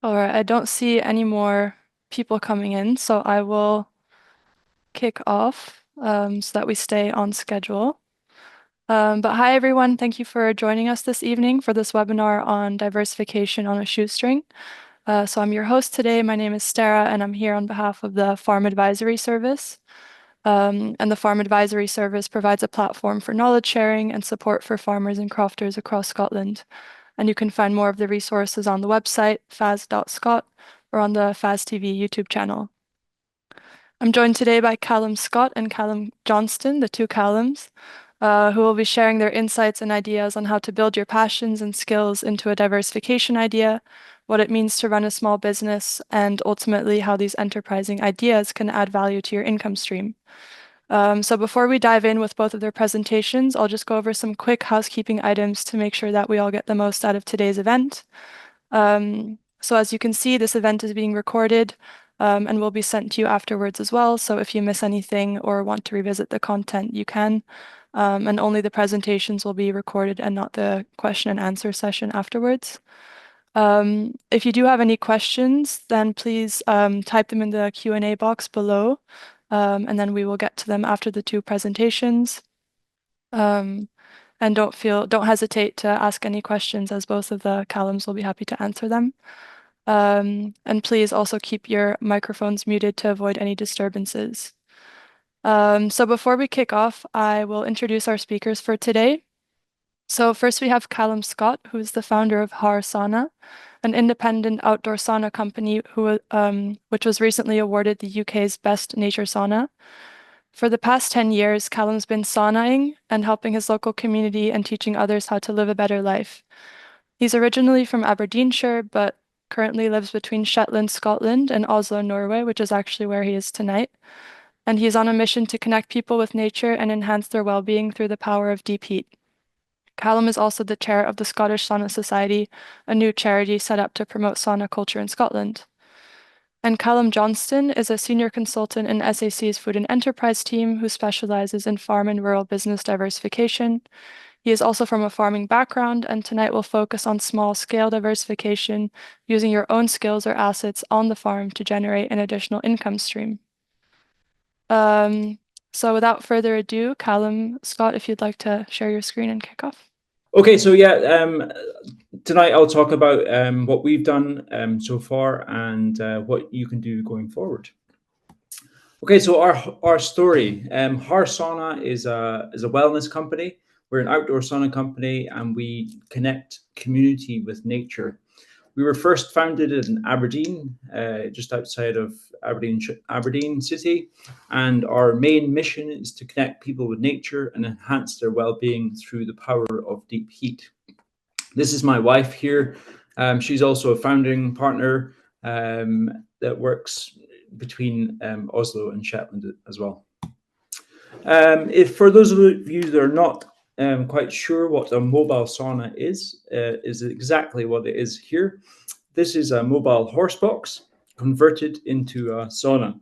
All right, I don't see any more people coming in, so I will kick off so that we stay on schedule. But hi, everyone. Thank you for joining us this evening for this webinar on diversification on a shoestring. So I'm your host today. My name is Stara, and I'm here on behalf of the Farm Advisory Service. And the Farm Advisory Service provides a platform for knowledge sharing and support for farmers and crofters across Scotland. And you can find more of the resources on the website, faz.scot, or on the Faz TV YouTube channel. I'm joined today by Callum Scott and Calum Johnston, the two Callums, who will be sharing their insights and ideas on how to build your passions and skills into a diversification idea, what it means to run a small business, and ultimately how these enterprising ideas can add value to your income stream. So before we dive in with both of their presentations, I'll just go over some quick housekeeping items to make sure that we all get the most out of today's event. So as you can see, this event is being recorded and will be sent to you afterwards as well. So if you miss anything or want to revisit the content, you can. And only the presentations will be recorded and not the question and answer session afterwards. If you do have any questions, then please type them in the Q&A box below, and then we will get to them after the two presentations. And don't hesitate to ask any questions, as both of the Callums will be happy to answer them. And please also keep your microphones muted to avoid any disturbances. So before we kick off, I will introduce our speakers for today. So first we have Callum Scott, who is the founder of Haar Sauna, an independent outdoor sauna company which was recently awarded the UK's Best Nature Sauna. For the past 10 years, Callum's been saunaing and helping his local community and teaching others how to live a better life. He's originally from Aberdeenshire, but currently lives between Shetland, Scotland, and Oslo, Norway, which is actually where he is tonight. And he's on a mission to connect people with nature and enhance their well-being through the power of deep heat. Callum is also the chair of the Scottish Sauna Society, a new charity set up to promote sauna culture in Scotland. And Calum Johnston is a senior consultant in SAC's Food and Enterprise team who specializes in farm and rural business diversification. He is also from a farming background, and tonight we'll focus on small-scale diversification, using your own skills or assets on the farm to generate an additional income stream. So without further ado, Callum Scott, if you'd like to share your screen and kick off. Okay, so tonight I'll talk about what we've done so far and what you can do going forward. Okay, so our story. Haar Sauna is a wellness company. We're an outdoor sauna company, and we connect community with nature. We were first founded in Aberdeen, just outside of Aberdeen city, and our main mission is to connect people with nature and enhance their well-being through the power of deep heat. This is my wife here. She's also a founding partner that works between Oslo and Shetland as well. If for those of you that are not quite sure what a mobile sauna is exactly what it is here. This is a mobile horse box converted into a sauna.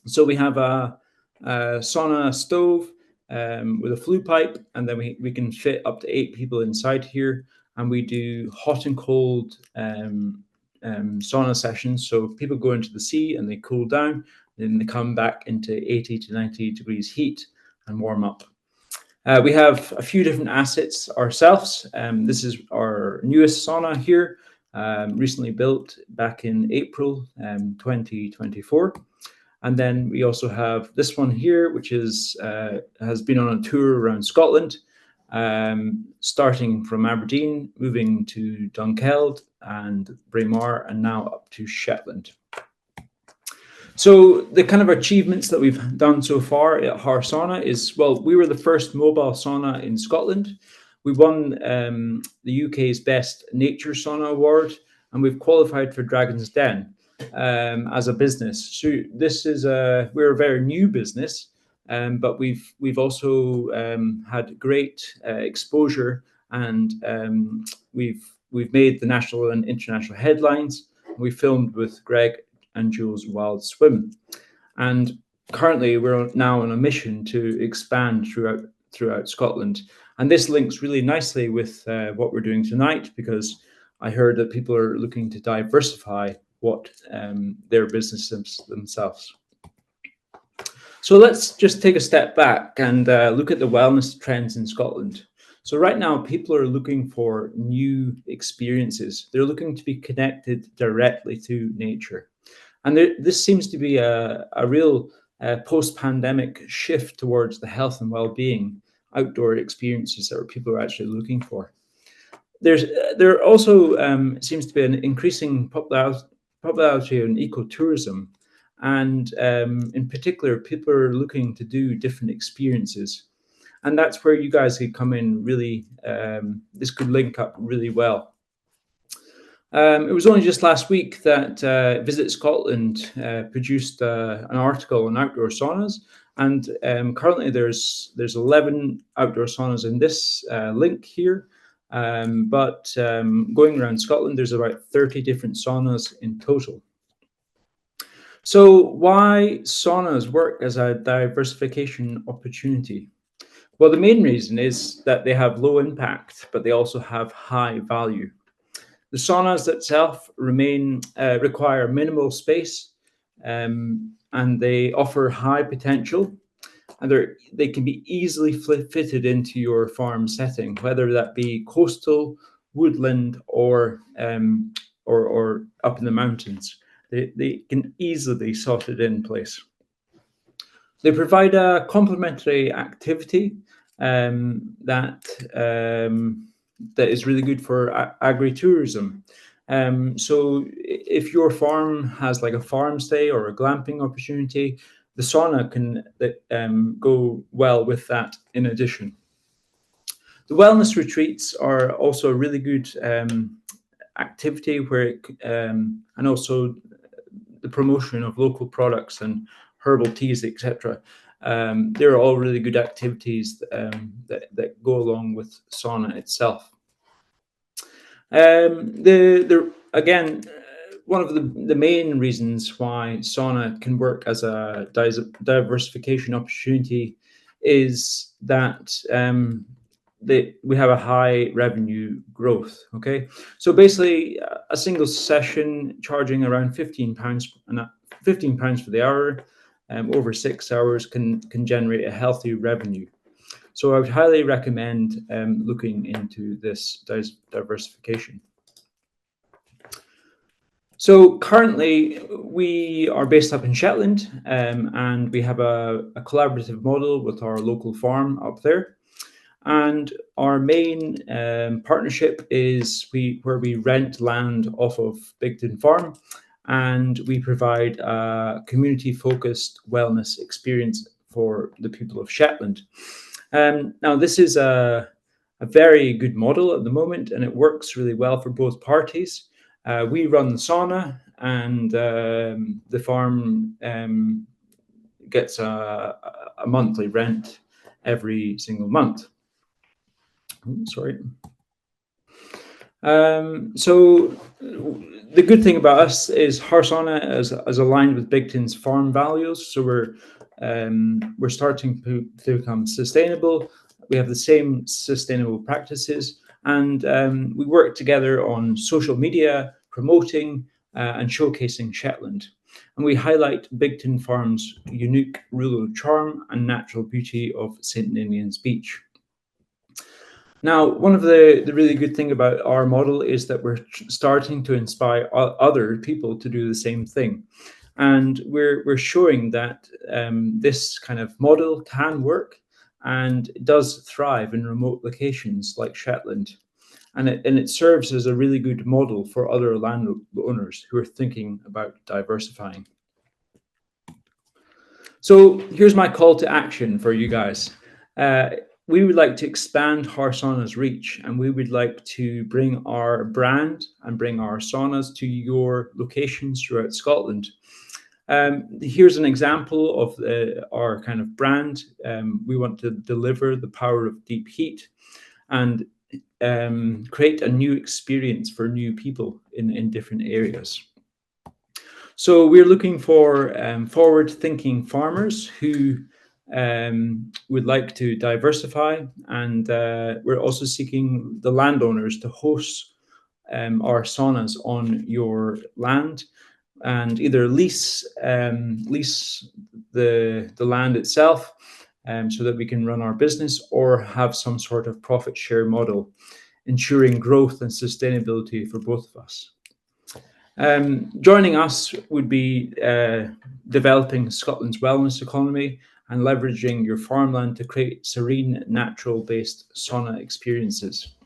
So we have a sauna stove with a flue pipe, and then we can fit up to 8 people inside here, and we do hot and cold sauna sessions. So people go into the sea and they cool down, then they come back into 80 to 90 degrees heat and warm up. We have a few different assets ourselves. This is our newest sauna here, recently built back in April 2024. And then we also have this one here, which has been on a tour around Scotland, starting from Aberdeen, moving to Dunkeld and Braemar, and now up to Shetland. So the kind of achievements that we've done so far at Haar Sauna is, well, we were the first mobile sauna in Scotland. We won the UK's Best Nature Sauna Award, and we've qualified for Dragon's Den as a business. So this is we're a very new business, but we've also had great exposure, and we've made the national and international headlines. We filmed with Greg and Jules Wild Swim, and currently we're now on a mission to expand throughout Scotland. And this links really nicely with what we're doing tonight, because I heard that people are looking to diversify what their businesses themselves. So let's just take a step back and look at the wellness trends in Scotland. So right now, people are looking for new experiences. They're looking to be connected directly to nature. And this seems to be a real post-pandemic shift towards the health and well-being outdoor experiences that people are actually looking for. There also seems to be an increasing popularity in ecotourism, and in particular, people are looking to do different experiences, and that's where you guys could come in. Really, this could link up really well. It was only just last week that Visit Scotland produced an article on outdoor saunas, and currently there's 11 outdoor saunas in this link here. But going around Scotland, there's about 30 different saunas in total. So why saunas work as a diversification opportunity? Well, the main reason is that they have low impact, but they also have high value. The saunas itself require minimal space, and they offer high potential, and they can be easily fitted into your farm setting, whether that be coastal, woodland, or up in the mountains. They can easily slot it in place. They provide a complementary activity that is really good for agritourism. So if your farm has like a farm stay or a glamping opportunity, the sauna can go well with that in addition. The wellness retreats are also a really good activity where and also the promotion of local products and herbal teas, etc. They're all really good activities that go along with sauna itself. Again, one of the main reasons why sauna can work as a diversification opportunity is that we have a high revenue growth. Okay, so basically a single session charging around £15 for the hour, over 6 hours can generate a healthy revenue. So I would highly recommend looking into this diversification. So currently we are based up in Shetland, and we have a collaborative model with our local farm up there. And our main partnership is where we rent land off of Bigton Farm, and we provide a community-focused wellness experience for the people of Shetland. Now, this is a very good model at the moment, and it works really well for both parties. We run the sauna, and the farm gets a monthly rent every single month. Sorry. So the good thing about us is Haar Sauna is aligned with Bigton's farm values. So we're starting to become sustainable. We have the same sustainable practices, and we work together on social media, promoting and showcasing Shetland. And we highlight Bigton Farm's unique rural charm and natural beauty of St Ninian's Beach. Now, one of the really good thing about our model is that we're starting to inspire other people to do the same thing. And we're showing that this kind of model can work and it does thrive in remote locations like Shetland. And it serves as a really good model for other landowners who are thinking about diversifying. So here's my call to action for you guys. We would like to expand Haar Sauna's reach, and we would like to bring our brand and bring our saunas to your locations throughout Scotland. Here's an example of our kind of brand. We want to deliver the power of deep heat and create a new experience for new people in different areas. So we're looking for forward-thinking farmers who would like to diversify, and we're also seeking the landowners to host our saunas on your land, and either lease the land itself, so that we can run our business, or have some sort of profit share model, ensuring growth and sustainability for both of us. Joining us would be developing Scotland's wellness economy and leveraging your farmland to create serene, natural-based sauna experiences.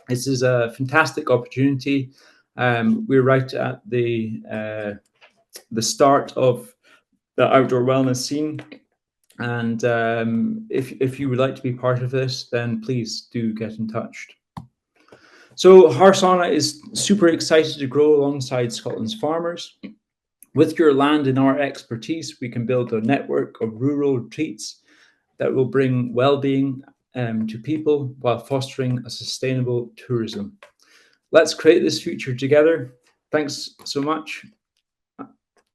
This is a fantastic opportunity. We're right at the start of the outdoor wellness scene, and if you would like to be part of this, then please do get in touch. So Haar Sauna is super excited to grow alongside Scotland's farmers. With your land and our expertise, we can build a network of rural retreats that will bring well-being to people while fostering a sustainable tourism. Let's create this future together. Thanks so much.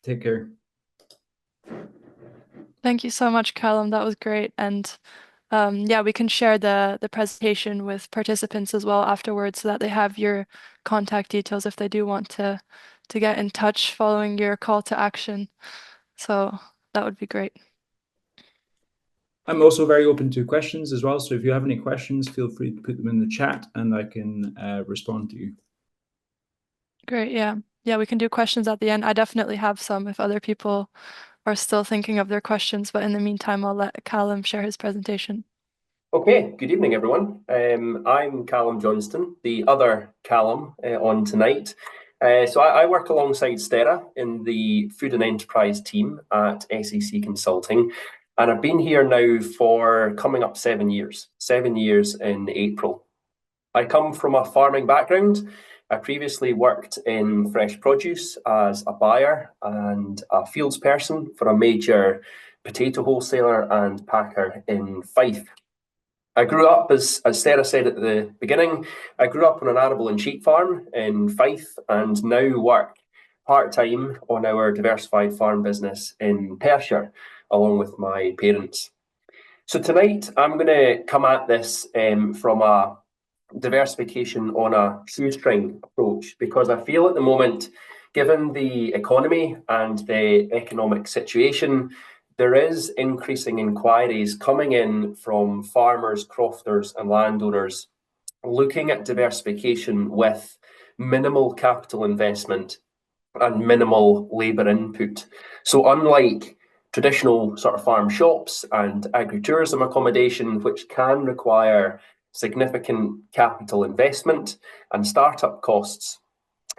Take care. Thank you so much, Callum. That was great. And yeah, we can share the presentation with participants as well afterwards, so that they have your contact details if they do want to get in touch following your call to action. So that would be great. I'm also very open to questions as well. So if you have any questions, feel free to put them in the chat and I can respond to you. Great, yeah. Yeah, we can do questions at the end. I definitely have some if other people are still thinking of their questions, but in the meantime, I'll let Calum share his presentation. Okay, good evening, everyone. I'm Calum Johnston, the other Calum on tonight. So I work alongside Stera in the Food and Enterprise team at SAC Consulting, and I've been here now for coming up 7 years, 7 years in April. I come from a farming background. I previously worked in fresh produce as a buyer and a fields person for a major potato wholesaler and packer in Fife. I grew up, as Sarah said at the beginning, I grew up on an arable and sheep farm in Fife and now work part-time on our diversified farm business in Perthshire, along with my parents. So tonight I'm going to come at this from a diversification on a shoestring approach, because I feel at the moment, given the economy and the economic situation, there is increasing inquiries coming in from farmers, crofters and landowners looking at diversification with minimal capital investment and minimal labour input. So unlike traditional sort of farm shops and agritourism accommodation, which can require significant capital investment and startup costs,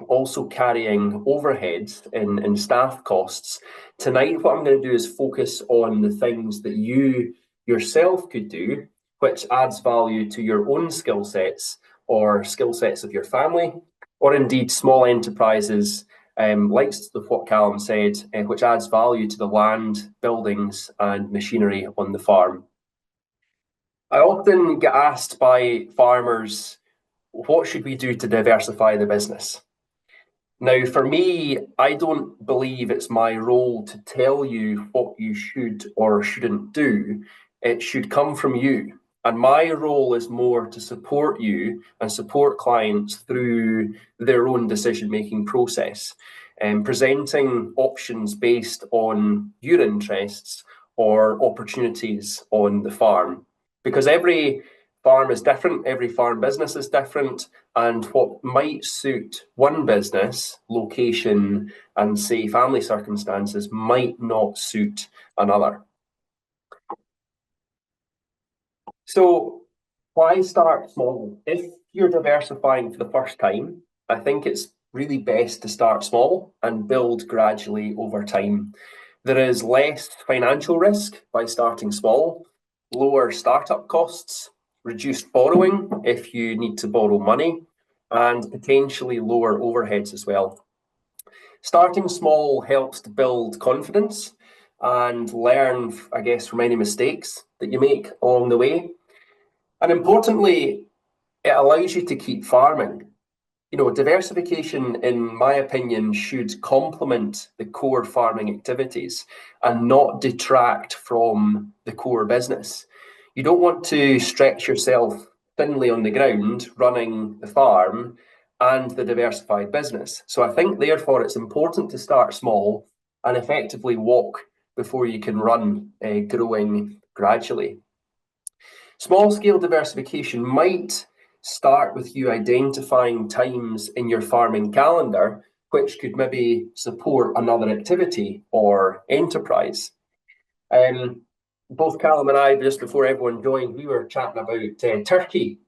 also carrying overheads in staff costs. Tonight, what I'm going to do is focus on the things that you yourself could do, which adds value to your own skill sets or skill sets of your family, or indeed small enterprises, like what Callum said, which adds value to the land, buildings and machinery on the farm. I often get asked by farmers, what should we do to diversify the business? Now, for me, I don't believe it's my role to tell you what you should or shouldn't do. It should come from you. And my role is more to support you and support clients through their own decision-making process, and presenting options based on your interests or opportunities on the farm. Because every farm is different, every farm business is different, and what might suit one business, location, and say family circumstances might not suit another. So why start small? If you're diversifying for the first time, I think it's really best to start small and build gradually over time. There is less financial risk by starting small, lower startup costs, reduced borrowing if you need to borrow money, and potentially lower overheads as well. Starting small helps to build confidence and learn, I guess, from any mistakes that you make along the way. And importantly, it allows you to keep farming. You know, diversification, in my opinion, should complement the core farming activities and not detract from the core business. You don't want to stretch yourself thinly on the ground running the farm and the diversified business. So I think therefore it's important to start small and effectively walk before you can run, growing gradually. Small scale diversification might start with you identifying times in your farming calendar which could maybe support another activity or enterprise. Both Callum and I, just before everyone joined, we were chatting about turkey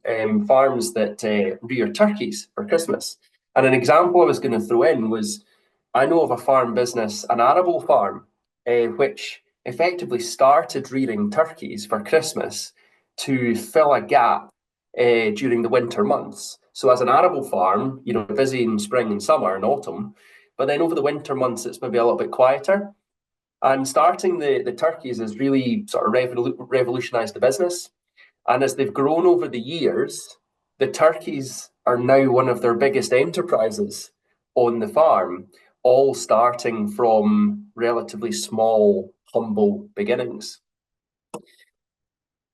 farms that rear turkeys for Christmas. And an example I was going to throw in was, I know of a farm business, an arable farm, which effectively started rearing turkeys for Christmas to fill a gap during the winter months. So as an arable farm, you know, busy in spring and summer and autumn, but then over the winter months, it's maybe a little bit quieter. And starting the turkeys has really sort of revolutionized the business. And as they've grown over the years, the turkeys are now one of their biggest enterprises on the farm, all starting from relatively small, humble beginnings.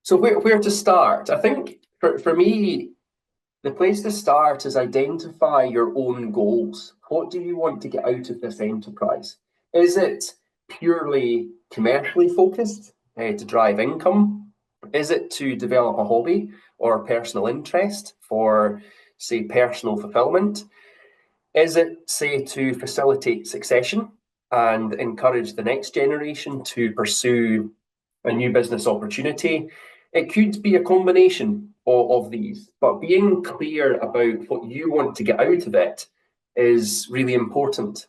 So where to start? I think for me, the place to start is identify your own goals. What do you want to get out of this enterprise? Is it purely commercially focused to drive income? Is it to develop a hobby or a personal interest for, say, personal fulfillment? Is it, say, to facilitate succession and encourage the next generation to pursue a new business opportunity? It could be a combination of these, but being clear about what you want to get out of it is really important.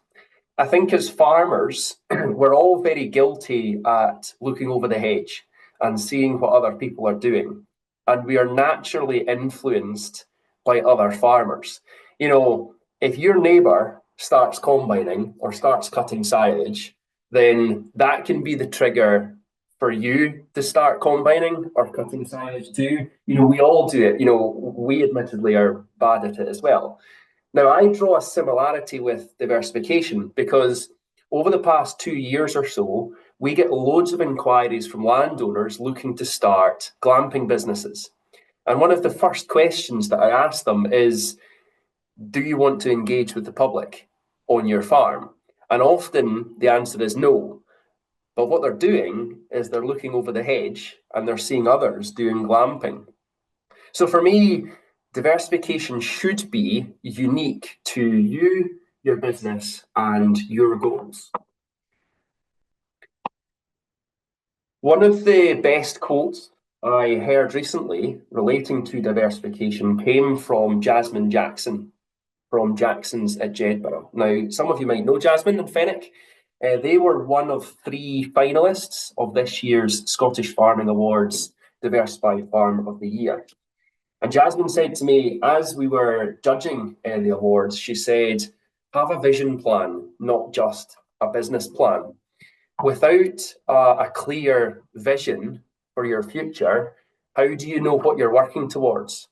I think as farmers, we're all very guilty at looking over the hedge and seeing what other people are doing. And we are naturally influenced by other farmers. You know, if your neighbour starts combining or starts cutting silage, then that can be the trigger for you to start combining or cutting silage too. You know, we all do it. You know, we admittedly are bad at it as well. Now, I draw a similarity with diversification because over the past 2 years or so, we get loads of inquiries from landowners looking to start glamping businesses. And one of the first questions that I ask them is, do you want to engage with the public on your farm? And often the answer is no. But what they're doing is they're looking over the hedge and they're seeing others doing glamping. So for me, diversification should be unique to you, your business, and your goals. One of the best quotes I heard recently relating to diversification came from Jasmine Jackson from Jackson's at Jedburgh. Now, some of you might know Jasmine and Fenwick. They were one of 3 finalists of this year's Scottish Farming Awards Diversified Farm of the Year. And Jasmine said to me, as we were judging the awards, she said, have a vision plan, not just a business plan. Without a clear vision for your future, how do you know what you're working towards?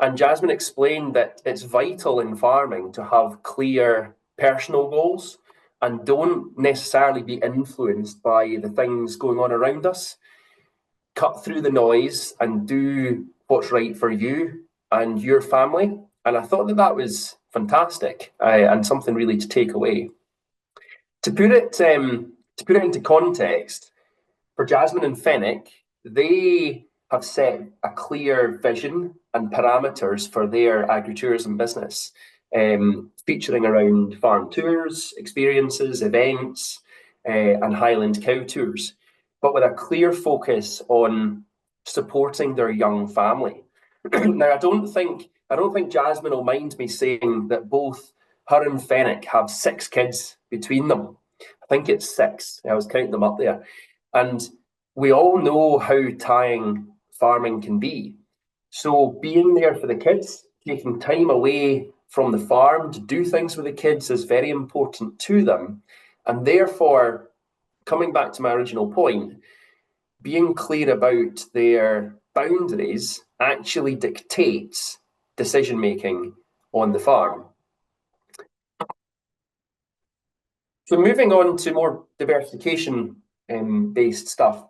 And Jasmine explained that it's vital in farming to have clear personal goals and don't necessarily be influenced by the things going on around us. Cut through the noise and do what's right for you and your family. And I thought that was fantastic and something really to take away. To put it into context, for Jasmine and Fenwick, they have set a clear vision and parameters for their agritourism business, featuring around farm tours, experiences, events, and Highland cow tours, but with a clear focus on supporting their young family. Now, I don't think Jasmine will mind me saying that both her and Fenwick have 6 kids between them. I think it's 6. I was counting them up there. And we all know how tiring farming can be. So being there for the kids, taking time away from the farm to do things with the kids is very important to them. And therefore, coming back to my original point, being clear about their boundaries actually dictates decision-making on the farm. So moving on to more diversification-based stuff,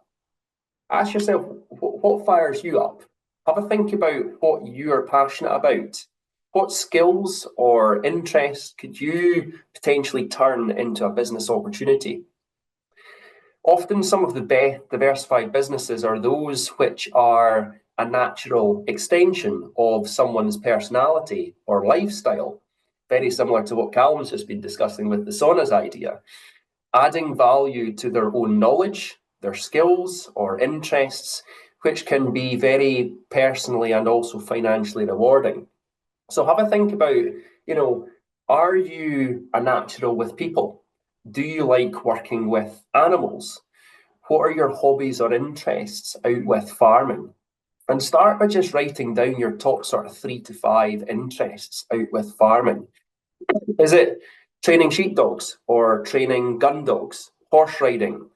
ask yourself, what fires you up? Have a think about what you are passionate about. What skills or interests could you potentially turn into a business opportunity? Often some of the best diversified businesses are those which are a natural extension of someone's personality or lifestyle, very similar to what Calum's just been discussing with the saunas idea, adding value to their own knowledge, their skills or interests, which can be very personally and also financially rewarding. So have a think about, are you a natural with people? Do you like working with animals? What are your hobbies or interests out with farming? And start by just writing down your top sort of 3 to 5 interests out with farming. Is it training sheepdogs or training gun dogs, horse riding,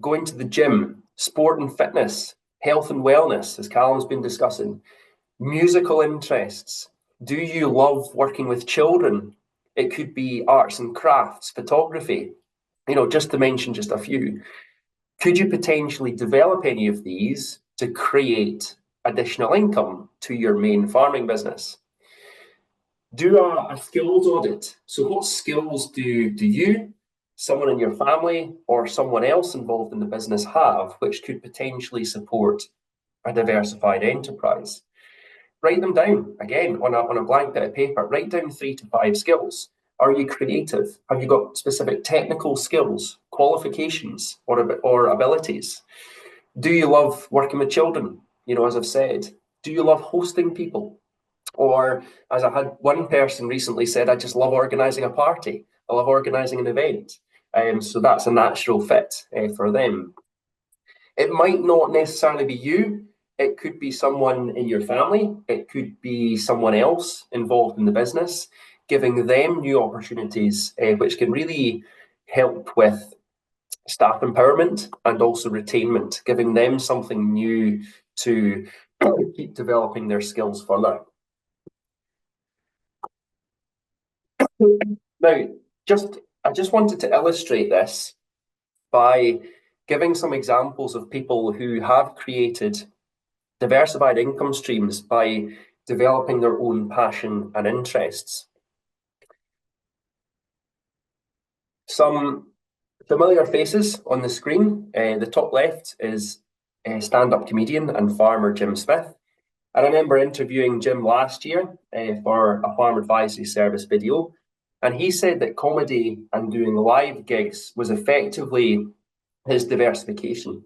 going to the gym, sport and fitness, health and wellness, as Callum's been discussing, musical interests? Do you love working with children? It could be arts and crafts, photography, just to mention just a few. Could you potentially develop any of these to create additional income to your main farming business? Do a skills audit. So what skills do you, someone in your family, or someone else involved in the business have, which could potentially support a diversified enterprise? Write them down, again, on a blank bit of paper. Write down 3 to 5 skills. Are you creative? Have you got specific technical skills, qualifications, or abilities? Do you love working with children? As I've said, do you love hosting people? Or, as I had one person recently said, I just love organising a party. I love organising an event. So that's a natural fit for them. It might not necessarily be you. It could be someone in your family. It could be someone else involved in the business, giving them new opportunities, which can really help with staff empowerment and also retainment, giving them something new to keep developing their skills further. Now, I just wanted to illustrate this by giving some examples of people who have created diversified income streams by developing their own passion and interests. Some familiar faces on the screen. The top left is stand-up comedian and farmer Jim Smith. I remember interviewing Jim last year for a farm advisory service video, and he said that comedy and doing live gigs was effectively his diversification.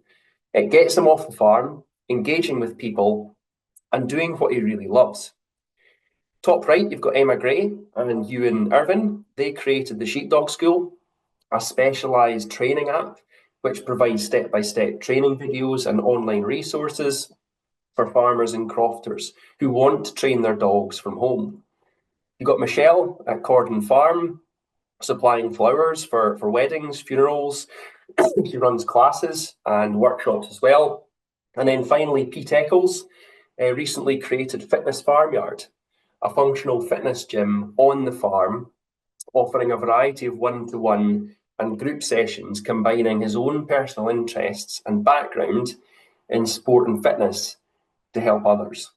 It gets him off the farm, engaging with people, and doing what he really loves. Top right, you've got Emma Gray and Ewan Irvin. They created the Sheepdog School, a specialised training app which provides step-by-step training videos and online resources for farmers and crofters who want to train their dogs from home. You've got Michelle at Cordon Farm, supplying flowers for weddings, funerals. She runs classes and workshops as well. And then finally, Pete Eccles recently created Fitness Farmyard, a functional fitness gym on the farm, offering a variety of one-to-one and group sessions, combining his own personal interests and background in sport and fitness to help others.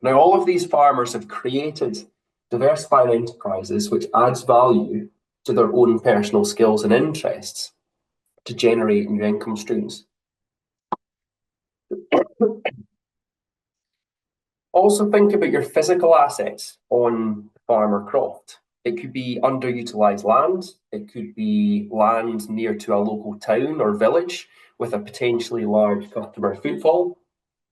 Now, all of these farmers have created diversified enterprises which adds value to their own personal skills and interests to generate new income streams. Also think about your physical assets on farm or croft. It could be underutilised land. It could be land near to a local town or village with a potentially large customer footfall.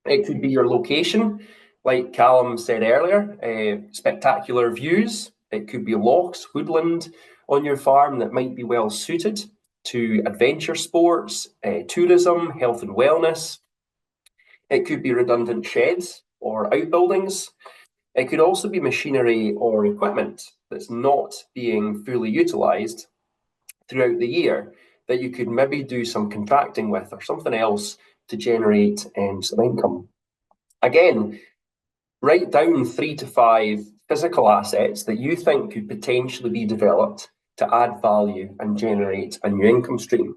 It could be your location, like Callum said earlier, spectacular views. It could be lochs, woodland on your farm that might be well suited to adventure sports, tourism, health and wellness. It could be redundant sheds or outbuildings. It could also be machinery or equipment that's not being fully utilised throughout the year that you could maybe do some contracting with or something else to generate some income. Again, write down 3 to 5 physical assets that you think could potentially be developed to add value and generate a new income stream.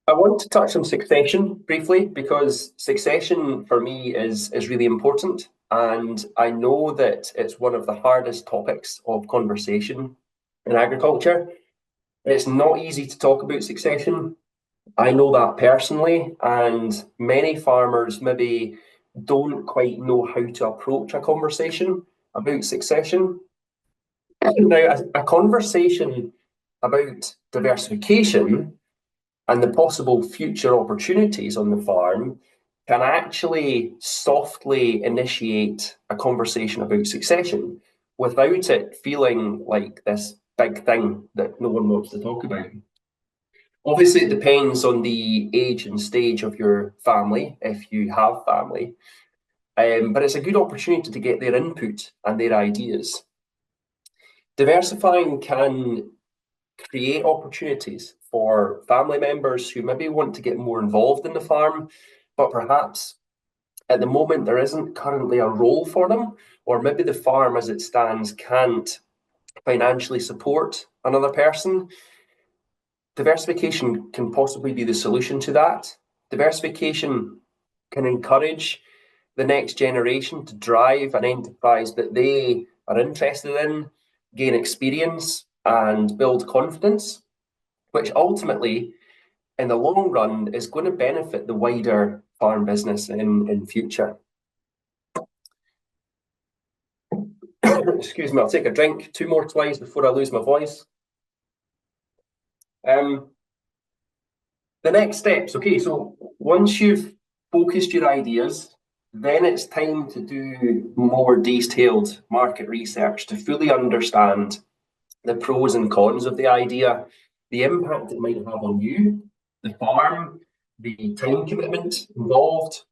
I want to touch on succession briefly, because succession for me is really important, and I know that it's one of the hardest topics of conversation in agriculture. It's not easy to talk about succession. I know that personally, and many farmers maybe don't quite know how to approach a conversation about succession. Now, a conversation about diversification and the possible future opportunities on the farm can actually softly initiate a conversation about succession without it feeling like this big thing that no one wants to talk about. Obviously, it depends on the age and stage of your family, if you have family, but it's a good opportunity to get their input and their ideas. Diversifying can create opportunities for family members who maybe want to get more involved in the farm, but perhaps at the moment there isn't currently a role for them, or maybe the farm as it stands can't financially support another person. Diversification can possibly be the solution to that. Diversification can encourage the next generation to drive an enterprise that they are interested in, gain experience and build confidence, which ultimately, in the long run, is going to benefit the wider farm business in future. Excuse me, I'll take a drink. 2 more slides before I lose my voice. The next steps. Okay, so once you've focused your ideas, then it's time to do more detailed market research to fully understand the pros and cons of the idea, the impact it might have on you, the farm, the time commitment involved,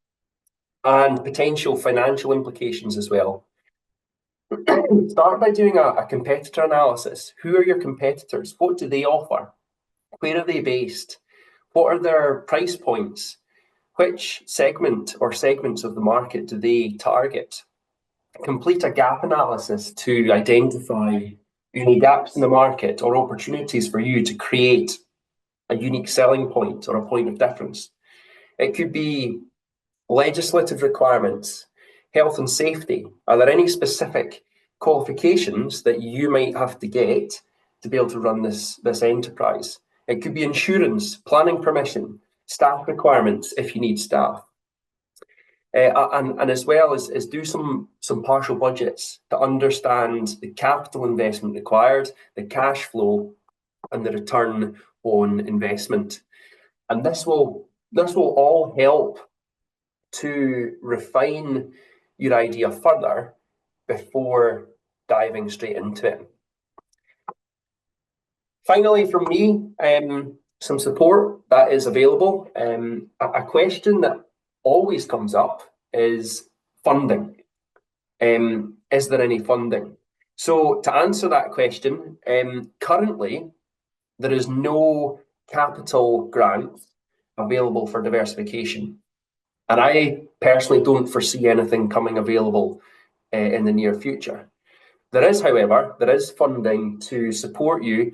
and potential financial implications as well. Start by doing a competitor analysis. Who are your competitors? What do they offer? Where are they based? What are their price points? Which segment or segments of the market do they target? Complete a gap analysis to identify any gaps in the market or opportunities for you to create a unique selling point or a point of difference. It could be legislative requirements, health and safety. Are there any specific qualifications that you might have to get to be able to run this enterprise? It could be insurance, planning permission, staff requirements if you need staff. And as well as do some partial budgets to understand the capital investment required, the cash flow, and the return on investment. And this will all help to refine your idea further before diving straight into it. Finally, from me, some support that is available. A question that always comes up is funding. Is there any funding? So to answer that question, currently there is no capital grants available for diversification. And I personally don't foresee anything coming available in the near future. There is, however, funding to support you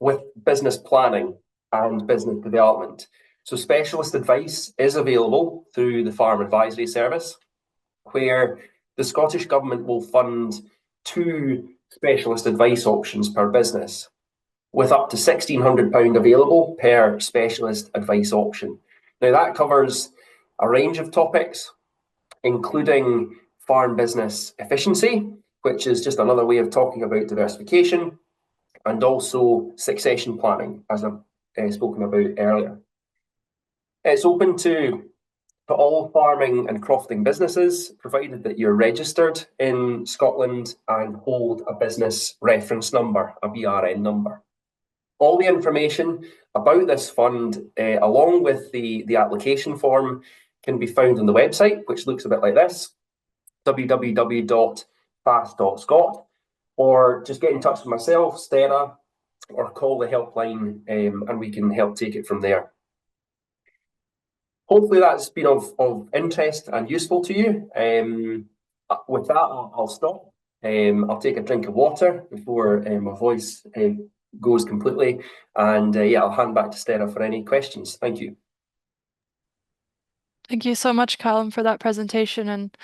with business planning and business development. So specialist advice is available through the Farm Advisory Service, where the Scottish Government will fund 2 specialist advice options per business, with up to £1,600 available per specialist advice option. Now that covers a range of topics, including farm business efficiency, which is just another way of talking about diversification, and also succession planning, as I've spoken about earlier. It's open to all farming and crofting businesses, provided that you're registered in Scotland and hold a business reference number, a BRN number. All the information about this fund, along with the application form, can be found on the website, which looks a bit like this, www.fast.scot, or just get in touch with myself, Stella, or call the helpline, and we can help take it from there. Hopefully that's been of interest and useful to you. With that, I'll stop. I'll take a drink of water before my voice goes completely. And yeah, I'll hand back to Stella for any questions. Thank you. Thank you so much, Callum, for that presentation and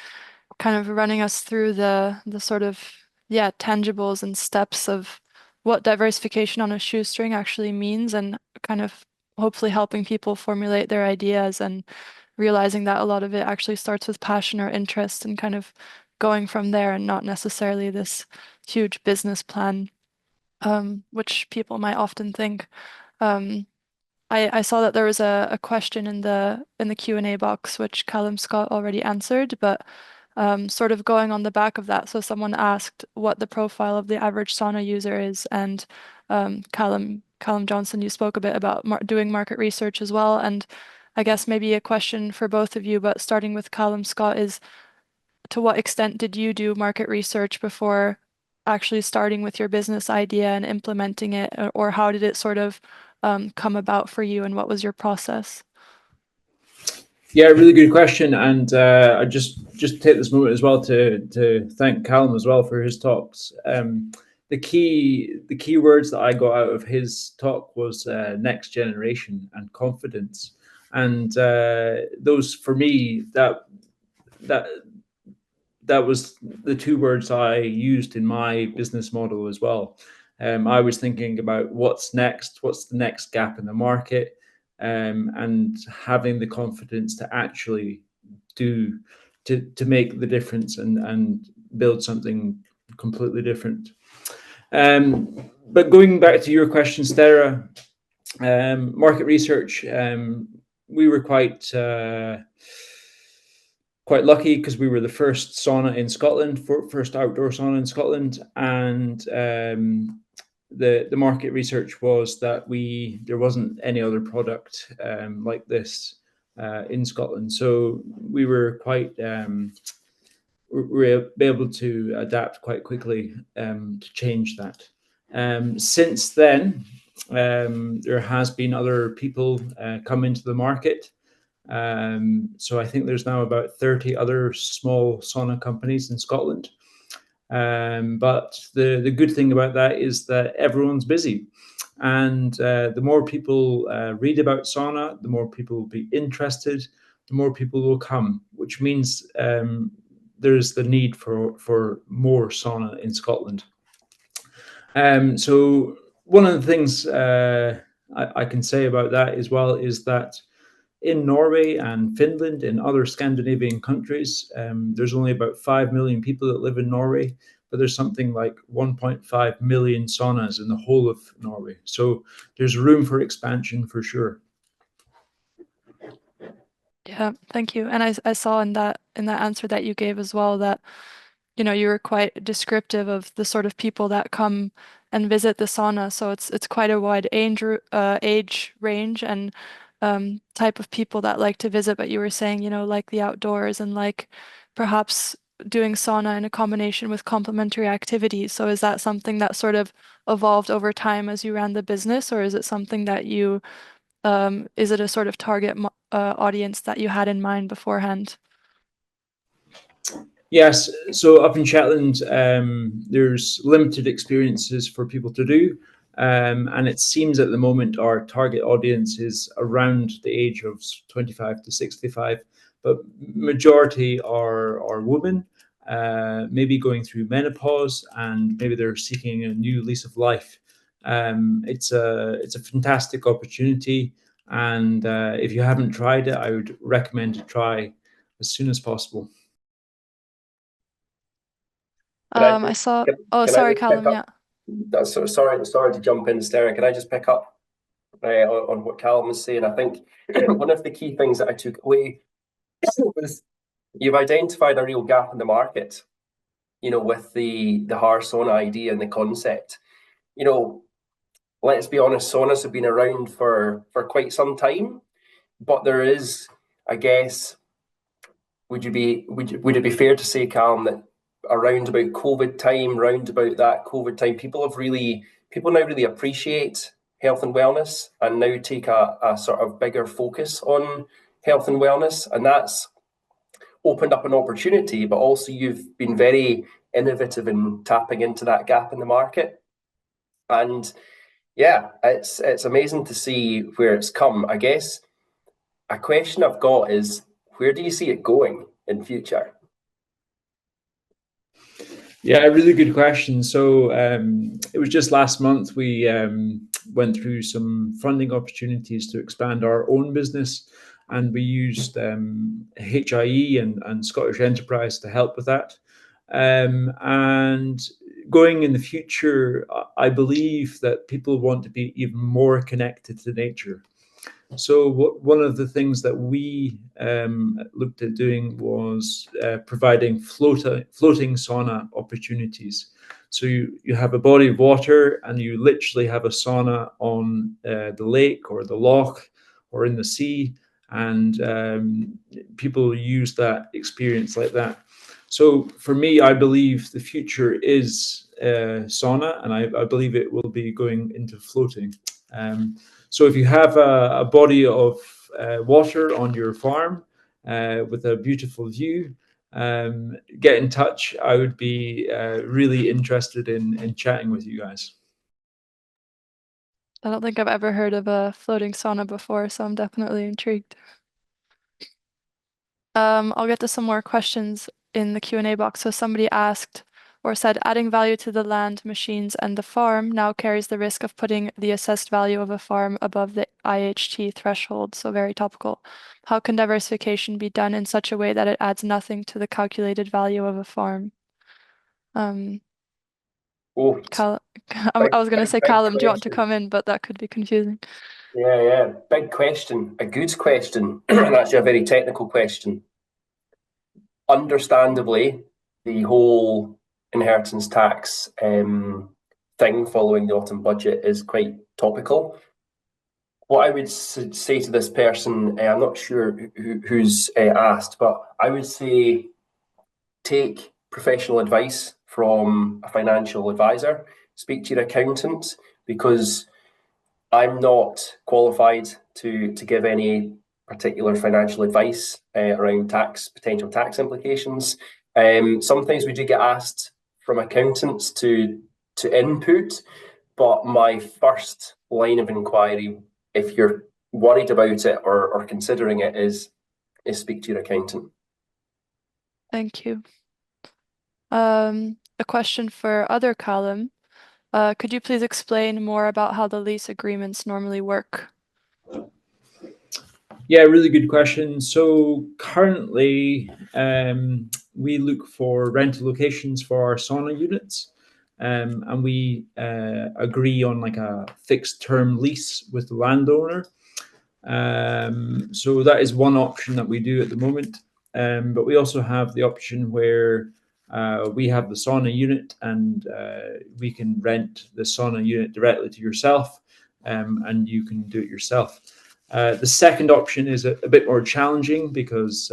kind of running us through the sort of tangibles and steps of what diversification on a shoestring actually means, and kind of hopefully helping people formulate their ideas and realizing that a lot of it actually starts with passion or interest and kind of going from there, and not necessarily this huge business plan, which people might often think. I saw that there was a question in the Q&A box, which Callum Scott already answered, but sort of going on the back of that. So someone asked what the profile of the average sauna user is, and Calum Johnston, you spoke a bit about doing market research as well, and I guess maybe a question for both of you, but starting with Callum Scott, is to what extent did you do market research before actually starting with your business idea and implementing it, or how did it sort of come about for you, and what was your process? Yeah, really good question, and I just take this moment as well to thank Calum as well for his talks. The key words that I got out of his talk was next generation and confidence, and those for me that was the two words I used in my business model as well. I was thinking about what's next, what's the next gap in the market, and having the confidence to actually to make the difference and build something completely different. But going back to your question, Stera, market research, we were quite lucky because we were the first sauna in Scotland, first outdoor sauna in Scotland, and the market research was that there wasn't any other product like this in Scotland. So we were quite we were able to adapt quite quickly to change that. Since then, there has been other people come into the market. So I think there's now about 30 other small sauna companies in Scotland. But the good thing about that is that everyone's busy. And the more people read about sauna, the more people will be interested, the more people will come, which means there's the need for more sauna in Scotland. So one of the things I can say about that as well is that in Norway and Finland and other Scandinavian countries, there's only about 5 million people that live in Norway, but there's something like 1.5 million saunas in the whole of Norway. So there's room for expansion for sure. Yeah, thank you. And I saw in that answer that you gave as well that, you know, you were quite descriptive of the sort of people that come and visit the sauna. So it's quite a wide age range and type of people that like to visit. But you were saying, you know, like the outdoors and like perhaps doing sauna in a combination with complementary activities. So is that something that sort of evolved over time as you ran the business, or is it something that you is it a sort of target audience that you had in mind beforehand? Yes, so up in Shetland, there's limited experiences for people to do. And it seems at the moment our target audience is around the age of 25 to 65, but majority are women, maybe going through menopause, and maybe they're seeking a new lease of life. It's a fantastic opportunity, and if you haven't tried it, I would recommend to try as soon as possible. I saw. Oh, sorry, Callum. Yeah. Sorry to jump in, Stera. Can I just pick up on what Callum was saying? I think one of the key things that I took away was you've identified a real gap in the market. You know, with the Haar sauna idea and the concept. You know, let's be honest, saunas have been around for quite some time, but there is, I guess, would it be fair to say, Calum, that around about COVID time, people now really appreciate health and wellness and now take a sort of bigger focus on health and wellness, and that's opened up an opportunity, but also you've been very innovative in tapping into that gap in the market. And Yeah, it's amazing to see where it's come. I guess a question I've got is, where do you see it going in future? Yeah, a really good question. So it was just last month we went through some funding opportunities to expand our own business, and we used HIE and Scottish Enterprise to help with that. And going in the future, I believe that people want to be even more connected to nature. So one of the things that we looked at doing was providing floating sauna opportunities. So you have a body of water and you literally have a sauna on the lake or the loch or in the sea, and people use that experience like that. So for me, I believe the future is sauna, and I believe it will be going into floating. So if you have a body of water on your farm with a beautiful view, get in touch. I would be really interested in chatting with you guys. I don't think I've ever heard of a floating sauna before, so I'm definitely intrigued. I'll get to some more questions in the Q&A box. So somebody asked or said, adding value to the land, machines, and the farm now carries the risk of putting the assessed value of a farm above the IHT threshold, so very topical. How can diversification be done in such a way that it adds nothing to the calculated value of a farm? Oh, I was going to say, big Callum, do you want to question. come in? But that could be confusing. Yeah, big question, a good question, and actually a very technical question. Understandably, the whole inheritance tax thing following the autumn budget is quite topical. What I would say to this person, I'm not sure who's asked, but I would say take professional advice from a financial advisor, speak to your accountant, because I'm not qualified to give any particular financial advice around potential tax implications. Sometimes we do get asked from accountants to input, but my first line of inquiry, if you're worried about it or considering it, is speak to your accountant. Thank you. A question for other Callum. Could you please explain more about how the lease agreements normally work? Yeah, really good question. So currently, we look for rental locations for our sauna units, and we agree on like a fixed term lease with the landowner. So that is one option that we do at the moment. But we also have the option where we have the sauna unit and we can rent the sauna unit directly to yourself, and you can do it yourself. The second option is a bit more challenging because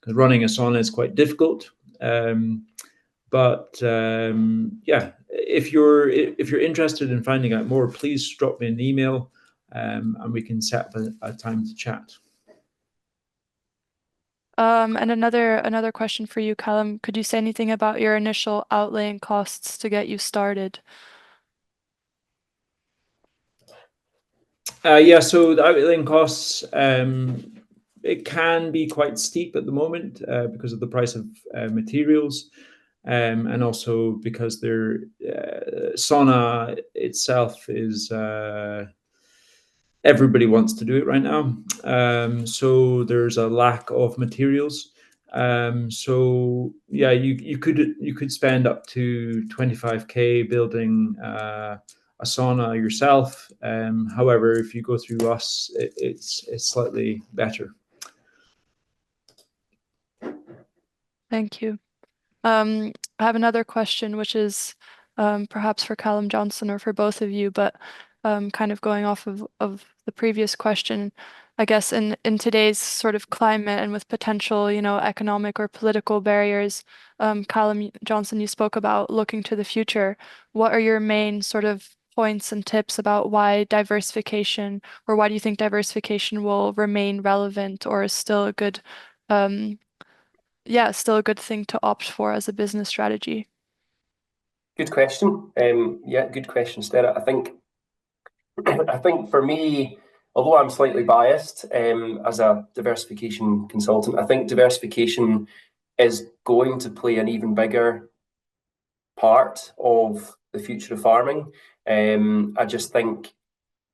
running a sauna is quite difficult. Yeah, if you're interested in finding out more, please drop me an email, and we can set up a time to chat. And another question for you, Callum. Could you say anything about your initial outlay and costs to get you started? Yeah, so the outlaying costs, it can be quite steep at the moment because of the price of materials, and also because their sauna itself is everybody wants to do it right now. So there's a lack of materials. So yeah, you could spend up to 25K building a sauna yourself. However, if you go through us, it's slightly better. Thank you. I have another question, which is perhaps for Calum Johnston or for both of you, but kind of going off of the previous question, I guess in today's sort of climate and with potential, economic or political barriers, Calum Johnston, you spoke about looking to the future. What are your main sort of points and tips about why diversification, or why do you think diversification will remain relevant or is still a good still a good thing to opt for as a business strategy? Good question. Yeah, good question, Stella. I think I think for me, although I'm slightly biased as a diversification consultant, I think diversification is going to play an even bigger part of the future of farming. I just think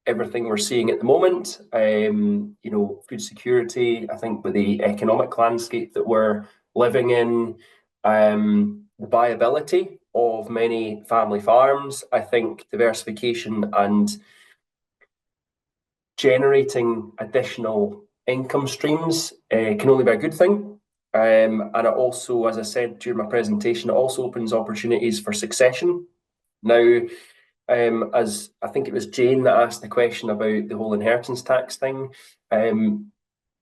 everything we're seeing at the moment, food security, I think with the economic landscape that we're living in, the viability of many family farms, I think diversification and generating additional income streams can only be a good thing. And it also, as I said during my presentation, it also opens opportunities for succession. Now, as I think it was Jane that asked the question about the whole inheritance tax thing,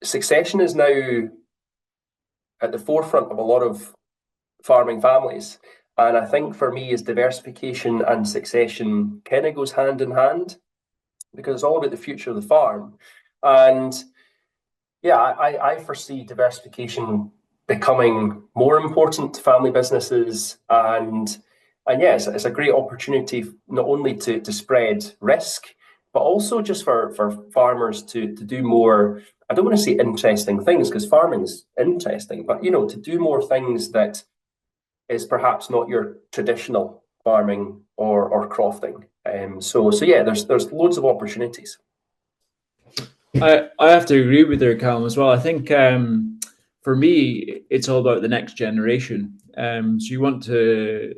succession is now at the forefront of a lot of farming families. And I think for me, as diversification and succession kind of goes hand in hand, because it's all about the future of the farm. And yeah, I foresee diversification becoming more important to family businesses, and yes, it's a great opportunity not only to spread risk, but also just for farmers to do more. I don't want to say interesting things, because farming is interesting, but to do more things that is perhaps not your traditional farming or crofting. So yeah, there's loads of opportunities. I have to agree with your Calum as well. I think for me, it's all about the next generation. So you want to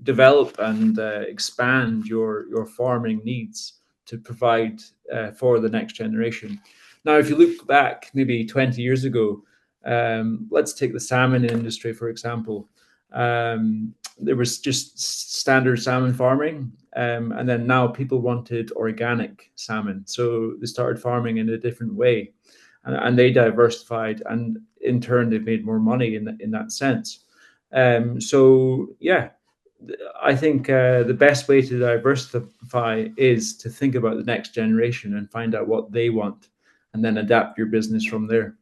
develop and expand your farming needs to provide for the next generation. Now, if you look back maybe 20 years ago, let's take the salmon industry, for example. There was just standard salmon farming, and then now people wanted organic salmon, so they started farming in a different way, and they diversified, and in turn they've made more money in that sense. So yeah, I think the best way to diversify is to think about the next generation and find out what they want, and then adapt your business from there.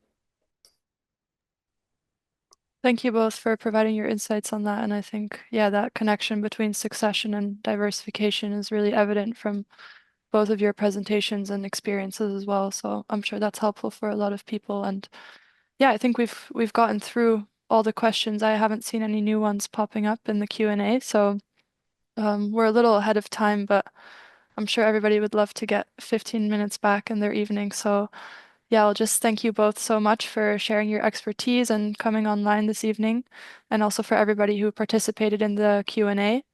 Thank you both for providing your insights on that. And I think, yeah, that connection between succession and diversification is really evident from both of your presentations and experiences as well. So I'm sure that's helpful for a lot of people. And yeah, I think we've gotten through all the questions. I haven't seen any new ones popping up in the Q&A. So we're a little ahead of time, but I'm sure everybody would love to get 15 minutes back in their evening. So yeah, I'll just thank you both so much for sharing your expertise and coming online this evening, and also for everybody who participated in the Q&A.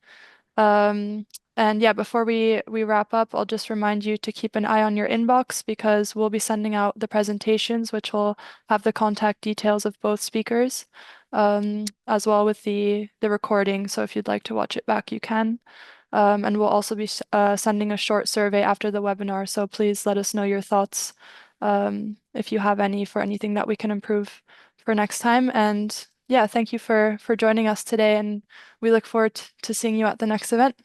And yeah, before we wrap up, I'll just remind you to keep an eye on your inbox, because we'll be sending out the presentations, which will have the contact details of both speakers, as well with the recording. So if you'd like to watch it back, you can. And we'll also be sending a short survey after the webinar. So please let us know your thoughts, if you have any, for anything that we can improve for next time. And yeah, thank you for joining us today, and we look forward to seeing you at the next event.